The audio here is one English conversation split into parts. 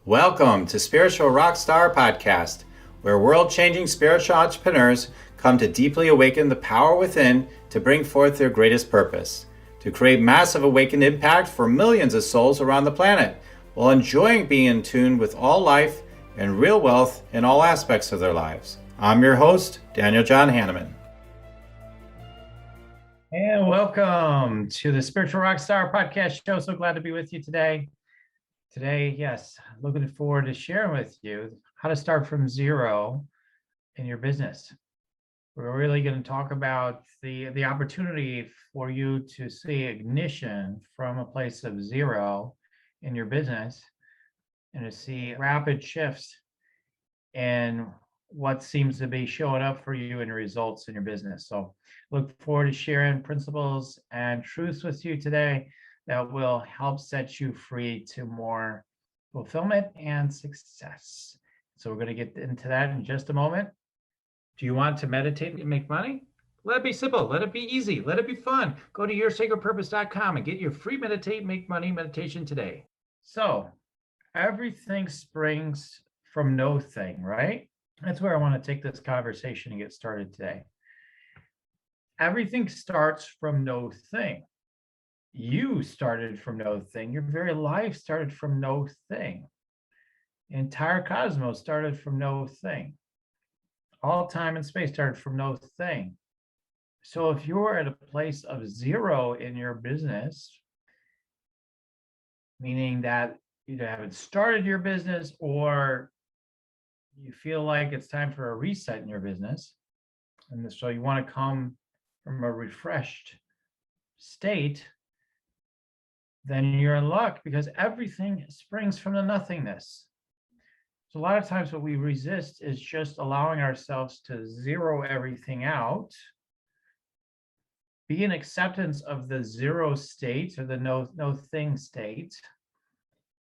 Welcome to Spiritual Rockstar Podcast, where world-changing spiritual entrepreneurs come to deeply awaken the power within to bring forth their greatest purpose, to create massive awakened impact for millions of souls around the planet, while enjoying being in tune with all life and real wealth in all aspects of their lives. I'm your host, Daniel John Hanneman. And welcome to the Spiritual Rockstar Podcast show. So glad to be with you today. Yes, looking forward to sharing with you how to start from zero in your business. We're really going to talk about the opportunity for you to see ignition from a place of zero in your business and to see rapid shifts in what seems to be showing up for you in your results in your business. So look forward to sharing principles and truths with you today that will help set you free to more fulfillment and success. So we're going to get into that in just a moment. Do you want to meditate and make money? Let it be simple. Let it be easy. Let it be fun. Go to yoursacredpurpose.com and get your free Meditate, Make Money meditation today. So everything springs from no thing, right? That's where I want to take this conversation and get started today. Everything starts from no thing. You started from no thing. Your very life started from no thing. The entire cosmos started from no thing. All time and space started from no thing. So if you're at a place of zero in your business, meaning that you haven't started your business or you feel like it's time for a reset in your business, and so you want to come from a refreshed state, then you're in luck because everything springs from the nothingness. So a lot of times what we resist is just allowing ourselves to zero everything out, be in acceptance of the zero state or the no thing state,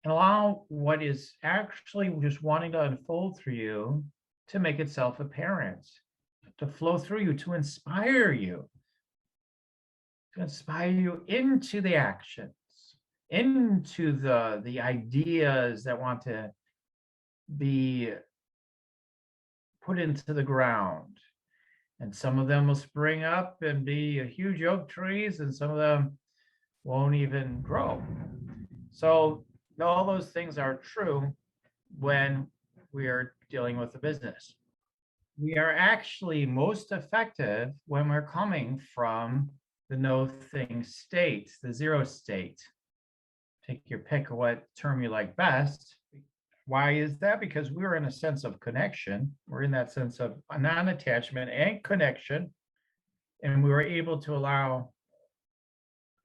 and allow what is actually just wanting to unfold through you to make itself apparent, to flow through you, to inspire you into the actions, into the ideas that want to be put into the ground. And some of them will spring up and be huge oak trees, and some of them won't even grow. So all those things are true when we are dealing with the business. We are actually most effective when we're coming from the no thing state, the zero state. Take your pick of what term you like best. Why is that? Because we're in a sense of connection. We're in that sense of non-attachment and connection. And we were able to allow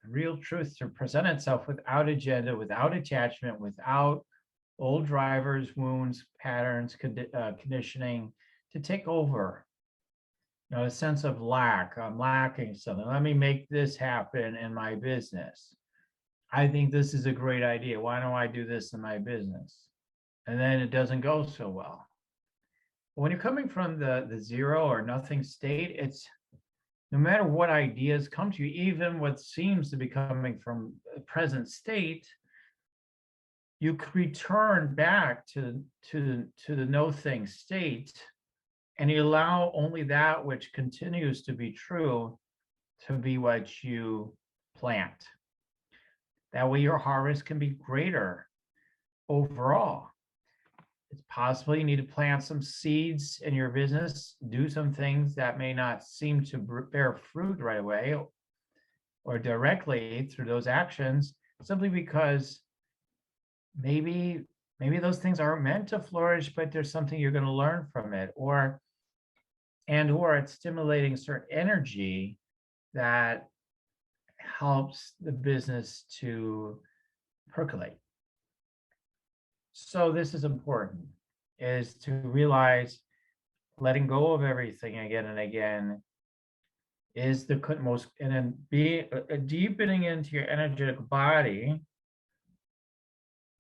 real truth to present itself without agenda, without attachment, without old drivers, wounds, patterns, conditioning to take over. A sense of lack. I'm lacking something. Let me make this happen in my business. I think this is a great idea. Why don't I do this in my business? And then it doesn't go so well. When you're coming from the zero or nothing state, it's no matter what ideas come to you, even what seems to be coming from the present state, you return back to the no thing state, and you allow only that which continues to be true to be what you plant. That way your harvest can be greater overall. It's possible you need to plant some seeds in your business, do some things that may not seem to bear fruit right away or directly through those actions, simply because maybe those things aren't meant to flourish, but there's something you're going to learn from it, or it's stimulating certain energy that helps the business to percolate. So this is important, is to realize letting go of everything again and again is the most, and then be deepening into your energetic body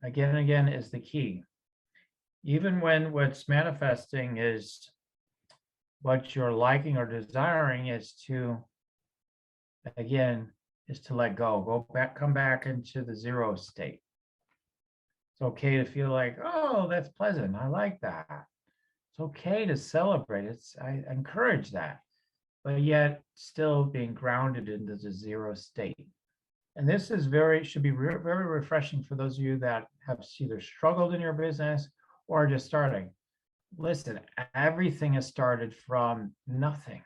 again and again is the key. Even when what's manifesting is what you're liking or desiring, is to let go, come back into the zero state. It's okay to feel like, oh, that's pleasant. I like that. It's okay to celebrate. I encourage that, but yet still being grounded into the zero state. And this is should be very refreshing for those of you that have either struggled in your business or just starting. Listen, everything has started from nothing.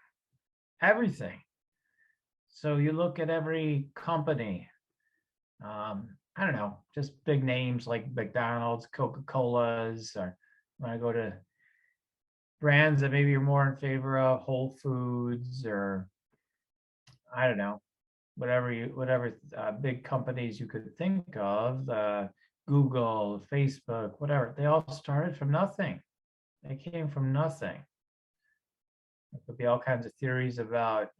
Everything. So you look at every company, I don't know, just big names like McDonald's, Coca-Cola's, or when I go to brands that maybe you're more in favor of, Whole Foods, or I don't know, whatever big companies you could think of, Google, Facebook, whatever. They all started from nothing. They came from nothing. There could be all kinds of theories about,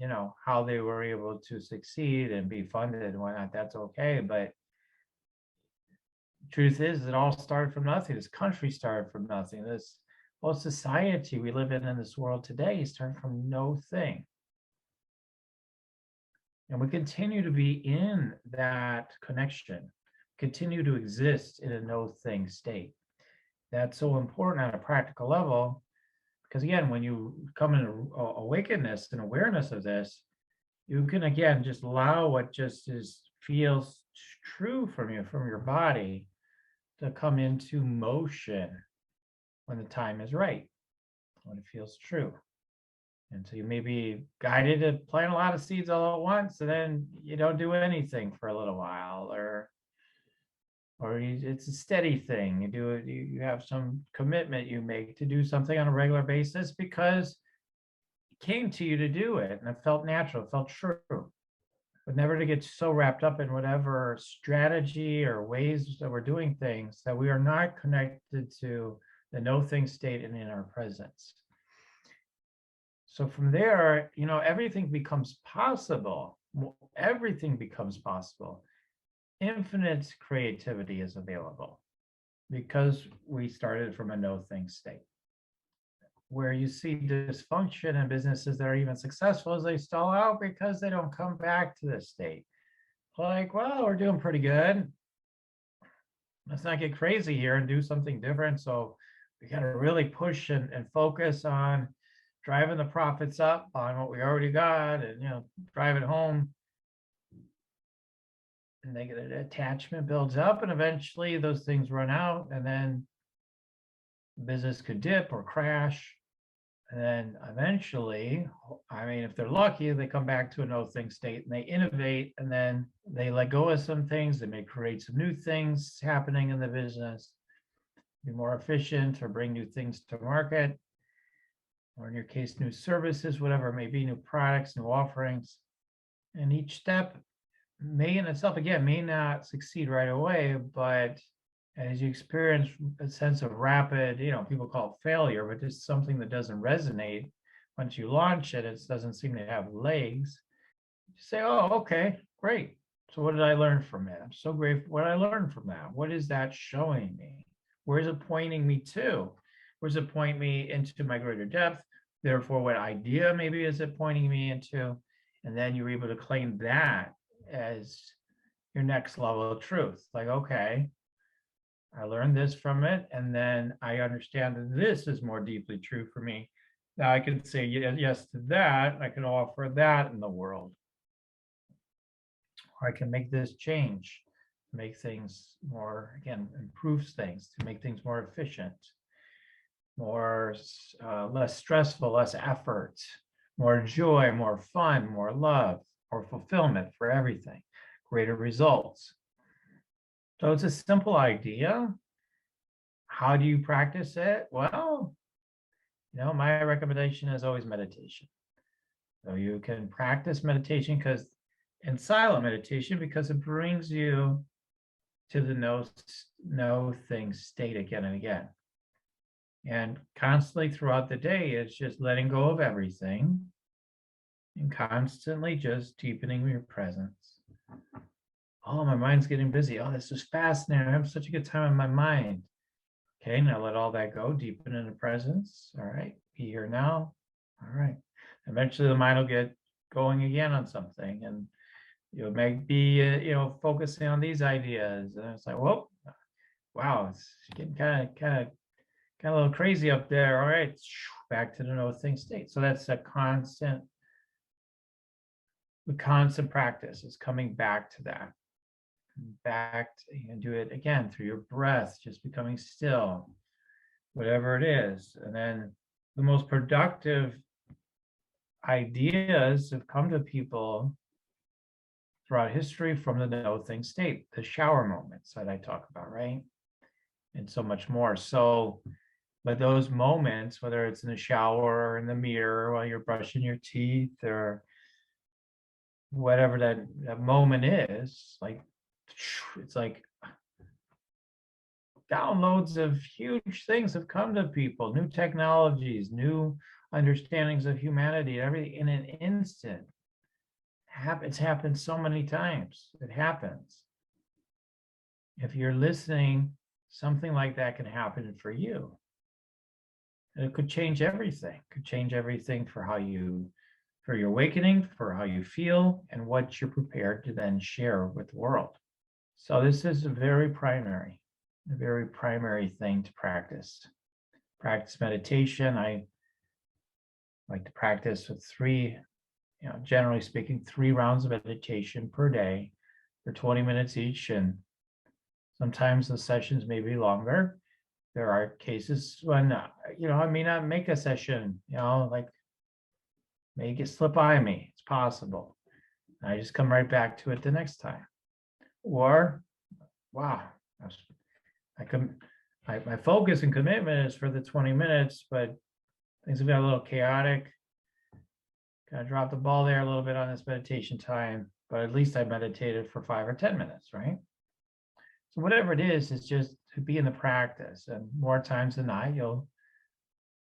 how they were able to succeed and be funded and whatnot. That's okay, but truth is, it all started from nothing. This country started from nothing. This whole society we live in this world today started from no thing. And we continue to be in that connection, continue to exist in a no thing state. That's so important on a practical level, because again, when you come in awakeness and awareness of this, you can again just allow what feels true from you, from your body, to come into motion when the time is right, when it feels true. And so you may be guided to plant a lot of seeds all at once, and then you don't do anything for a little while, or it's a steady thing. You do it. You have some commitment you make to do something on a regular basis because it came to you to do it, and it felt natural, it felt true. But never to get so wrapped up in whatever strategy or ways that we're doing things that we are not connected to the no thing state and in our presence. So from there, everything becomes possible. Everything becomes possible. Infinite creativity is available because we started from a no thing state. Where you see dysfunction in businesses that are even successful is they stall out because they don't come back to this state. Like, well, we're doing pretty good. Let's not get crazy here and do something different. So we got to really push and focus on driving the profits up on what we already got, and drive it home. And negative attachment builds up, and eventually those things run out, and then business could dip or crash. And then eventually, if they're lucky, they come back to a no thing state and they innovate, and then they let go of some things. They may create some new things happening in the business, be more efficient, or bring new things to market, or in your case, new services, whatever it may be, new products, new offerings. And each step may in itself, again, may not succeed right away, but as you experience a sense of rapid, people call it failure, but just something that doesn't resonate. Once you launch it, it doesn't seem to have legs. You say, oh, okay, great. So what did I learn from it? I'm so grateful what I learned from that. What is that showing me? Where is it pointing me to? Where does it point me into my greater depth? Therefore, what idea maybe is it pointing me into? And then you're able to claim that as your next level of truth. Like, okay, I learned this from it, and then I understand that this is more deeply true for me. Now I can say yes to that. I can offer that in the world. Or I can make this change, make things more, again, improves things, to make things more efficient, more less stressful, less effort, more joy, more fun, more love, more fulfillment for everything, greater results. So it's a simple idea. How do you practice it? Well, my recommendation is always meditation. So you can practice meditation and silent meditation, because it brings you to the no thing state again and again. And constantly throughout the day, it's just letting go of everything and constantly just deepening your presence. Oh, my mind's getting busy. Oh, this is fascinating. I have such a good time in my mind. Okay, now let all that go, deepen into presence. All right, be here now. All right. Eventually the mind will get going again on something, and you may be, focusing on these ideas. And it's like, whoa, wow, it's getting kind of a little crazy up there. All right, back to the no thing state. So that's the constant practice is coming back to that. Back to, you can do it again through your breath, just becoming still, whatever it is. And then the most productive ideas have come to people throughout history from the no thing state, the shower moments that I talk about, right? And so much more. So, but those moments, whether it's in the shower or in the mirror while you're brushing your teeth or whatever that moment is, like it's like downloads of huge things have come to people, new technologies, new understandings of humanity, everything in an instant. It's happened so many times. It happens. If you're listening, something like that can happen for you. And it could change everything. It could change everything for your awakening, for how you feel, and what you're prepared to then share with the world. So this is a very primary thing to practice. Practice meditation. I like to practice with generally speaking, 3 rounds of meditation per day for 20 minutes each. And sometimes the sessions may be longer. There are cases when, I may not make a session, like make it slip by me. It's possible. I just come right back to it the next time. Or, wow, my focus and commitment is for the 20 minutes, but things have got a little chaotic. Kind of dropped the ball there a little bit on this meditation time, but at least I meditated for 5 or 10 minutes, right? So whatever it is just to be in the practice, and more times than not, you'll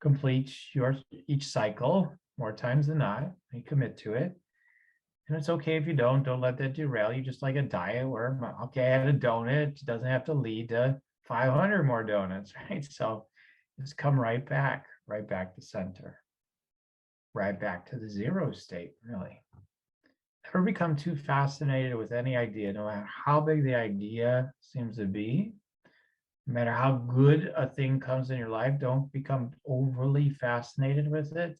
complete each cycle more times than not. You commit to it. And it's okay if you don't let that derail you, just like a diet where, okay, I had a donut, it doesn't have to lead to 500 more donuts, right? So just come right back to center, right back to the zero state, really. Never become too fascinated with any idea, no matter how big the idea seems to be, no matter how good a thing comes in your life, don't become overly fascinated with it.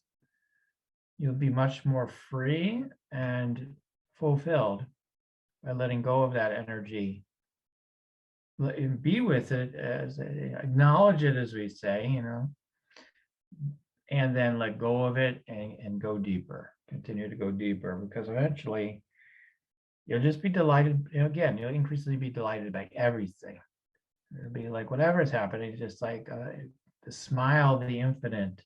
You'll be much more free and fulfilled by letting go of that energy. Be with it, acknowledge it, as we say, and then let go of it and go deeper. Continue to go deeper, because eventually you'll just be delighted. Again, you'll increasingly be delighted by everything. It'll be like whatever's happening, just like the smile of the infinite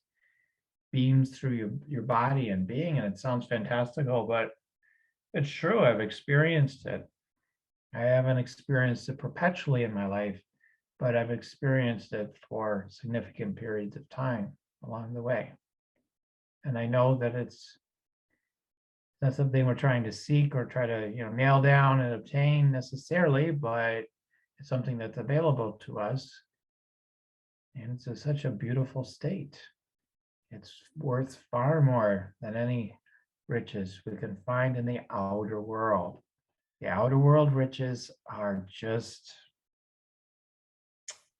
beams through your body and being. And it sounds fantastical, but it's true. I've experienced it. I haven't experienced it perpetually in my life, but I've experienced it for significant periods of time along the way. And I know that it's not something we're trying to seek or try to nail down and obtain necessarily, but it's something that's available to us. And it's such a beautiful state. It's worth far more than any riches we can find in the outer world. The outer world riches are just,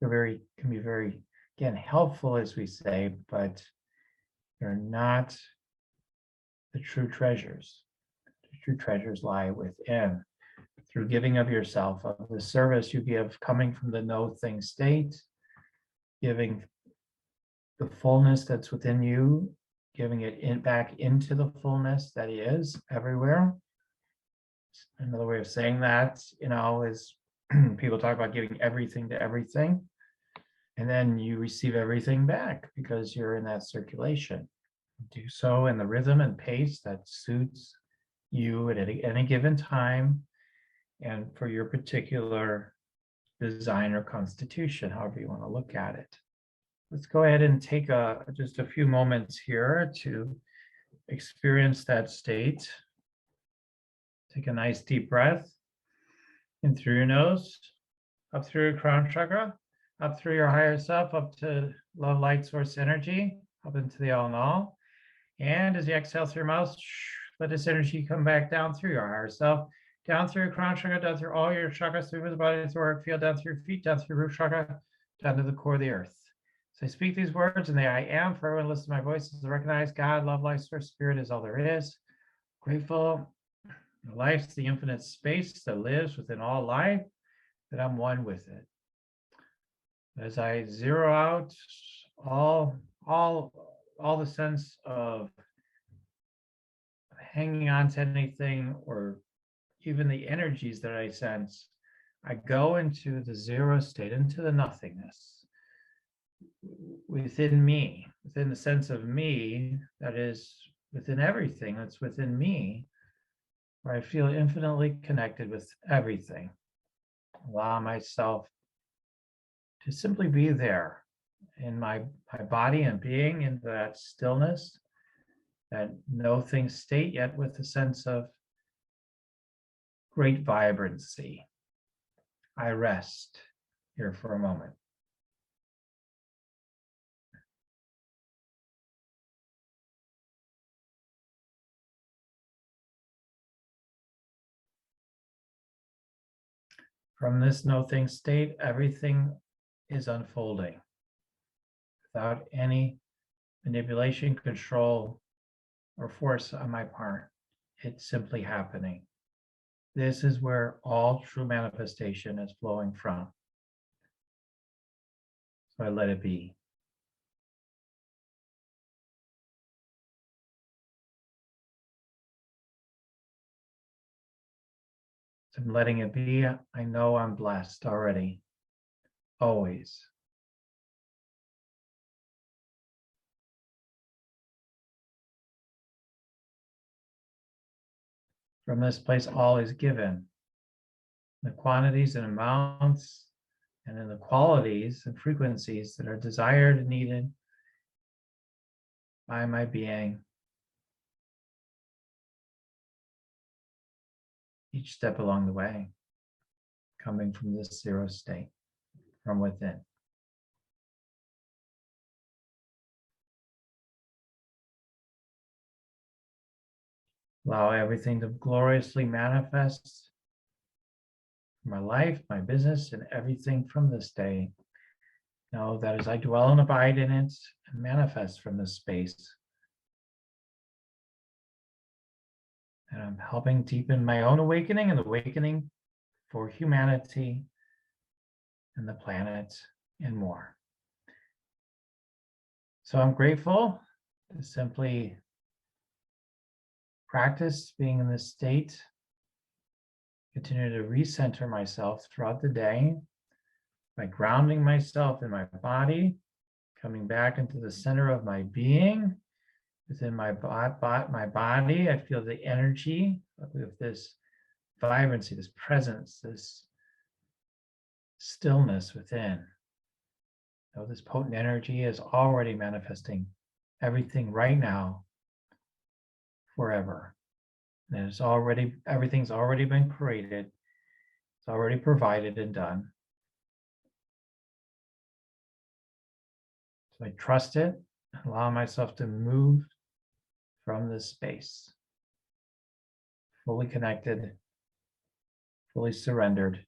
can be very, again, helpful, as we say, but they're not the true treasures. The true treasures lie within, through giving of yourself, of the service you give coming from the no thing state, giving the fullness that's within you, giving it back into the fullness that he is everywhere. Another way of saying that, is people talk about giving everything to everything, and then you receive everything back because you're in that circulation. Do so in the rhythm and pace that suits you at any given time and for your particular design or constitution, however you want to look at it. Let's go ahead and take just a few moments here to experience that state. Take a nice deep breath in through your nose, up through your crown chakra, up through your higher self, up to love, light, source energy, up into the all in all. And as you exhale through your mouth, let this energy come back down through your higher self, down through your crown chakra, down through all your chakras, through the body, through our field, down through your feet, down through your root chakra, down to the core of the earth. So I speak these words, and they I am for everyone listening to my voice is to recognize God, love, life, source, spirit is all there is. Grateful. Life's the infinite space that lives within all life, that I'm one with it. As I zero out all the sense of hanging on to anything or even the energies that I sense, I go into the zero state, into the nothingness within me, within the sense of me that is within everything that's within me, where I feel infinitely connected with everything. Allow myself to simply be there in my body and being, in that stillness, that no thing state, yet with a sense of great vibrancy. I rest here for a moment. From this no thing state, everything is unfolding without any manipulation, control, or force on my part. It's simply happening. This is where all true manifestation is flowing from. So I let it be. So I'm letting it be. I know I'm blessed already, always. From this place, all is given. The quantities and amounts and in the qualities and frequencies that are desired and needed by my being. Each step along the way, coming from this zero state, from within. Allow everything to gloriously manifest my life, my business, and everything from this day. Know that as I dwell and abide in it and manifest from this space, and I'm helping deepen my own awakening and awakening for humanity and the planet and more. So I'm grateful to simply practice being in this state, continue to recenter myself throughout the day by grounding myself in my body, coming back into the center of my being, within my body. I feel the energy of this vibrancy, this presence, this stillness within. You know, this potent energy is already manifesting everything right now, forever. And it's already, everything's already been created. It's already provided and done. So I trust it, allow myself to move from this space, fully connected, fully surrendered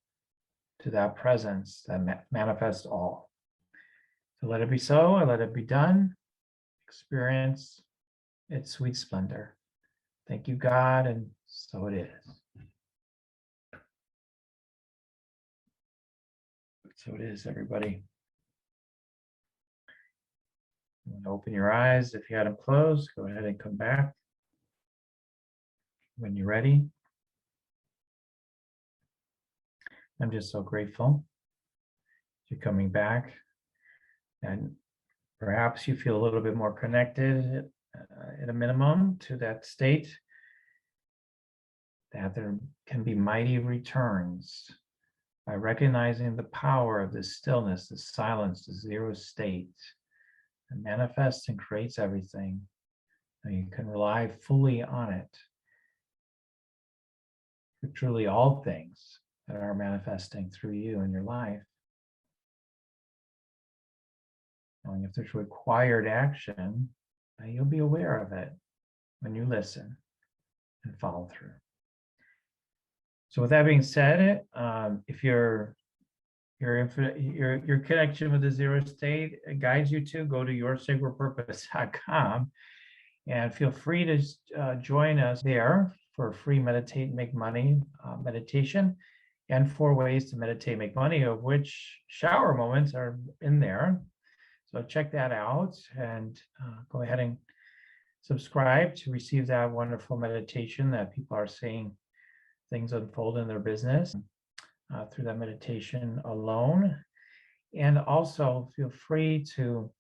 to that presence that manifests all. So let it be so, and let it be done. Experience its sweet splendor. Thank you, God, and so it is. So it is, everybody. Open your eyes. If you had them closed, go ahead and come back when you're ready. I'm just so grateful you're coming back, and perhaps you feel a little bit more connected at a minimum to that state, that there can be mighty returns by recognizing the power of this stillness, this silence, the zero state that manifests and creates everything. And you can rely fully on it for truly all things that are manifesting through you in your life. Knowing if there's required action, you'll be aware of it when you listen and follow through. So with that being said, if your connection with the zero state guides you to, go to yoursacredpurpose.com and feel free to join us there for free meditate and make money meditation and 4 ways to meditate, make money, of which shower moments are in there. So check that out and go ahead and subscribe to receive that wonderful meditation that people are seeing things unfold in their business through that meditation alone. And also feel free to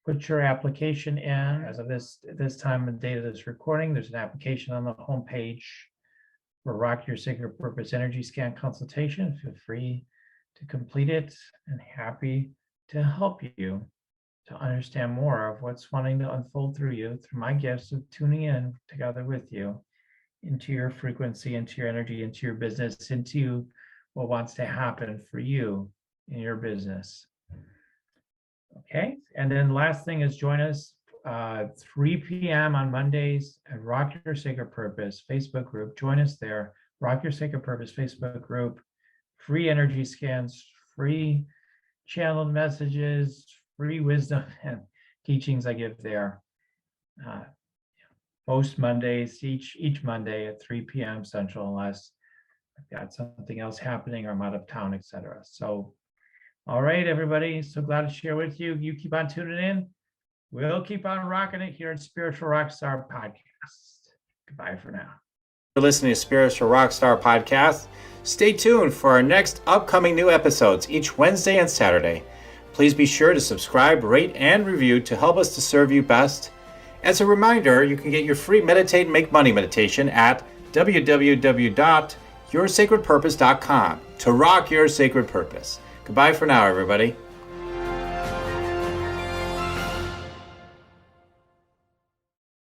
put your application in. As of this time and date of this recording, there's an application on the homepage for Rock Your Sacred Purpose Energy Scan Consultation. Feel free to complete it, and happy to help you to understand more of what's wanting to unfold through you, through my gifts of tuning in together with you into your frequency, into your energy, into your business, into what wants to happen for you in your business. Okay, and then last thing is join us 3 p.m. on Mondays at Rock Your Sacred Purpose Facebook group. Join us there, Rock Your Sacred Purpose Facebook group. Free energy scans, free channeled messages, free wisdom and teachings I give there. Most Mondays, each Monday at 3 p.m. Central, unless I've got something else happening or I'm out of town, etc. So, all right, everybody. So glad to share with you. You keep on tuning in. We'll keep on rocking it here at Spiritual Rockstar Podcast. Goodbye for now. For listening to Spiritual Rockstar Podcast, stay tuned for our next upcoming new episodes each Wednesday and Saturday. Please be sure to subscribe, rate, and review to help us to serve you best. As a reminder, you can get your free Meditate and Make Money meditation at www.yoursacredpurpose.com to rock your sacred purpose. Goodbye for now, everybody.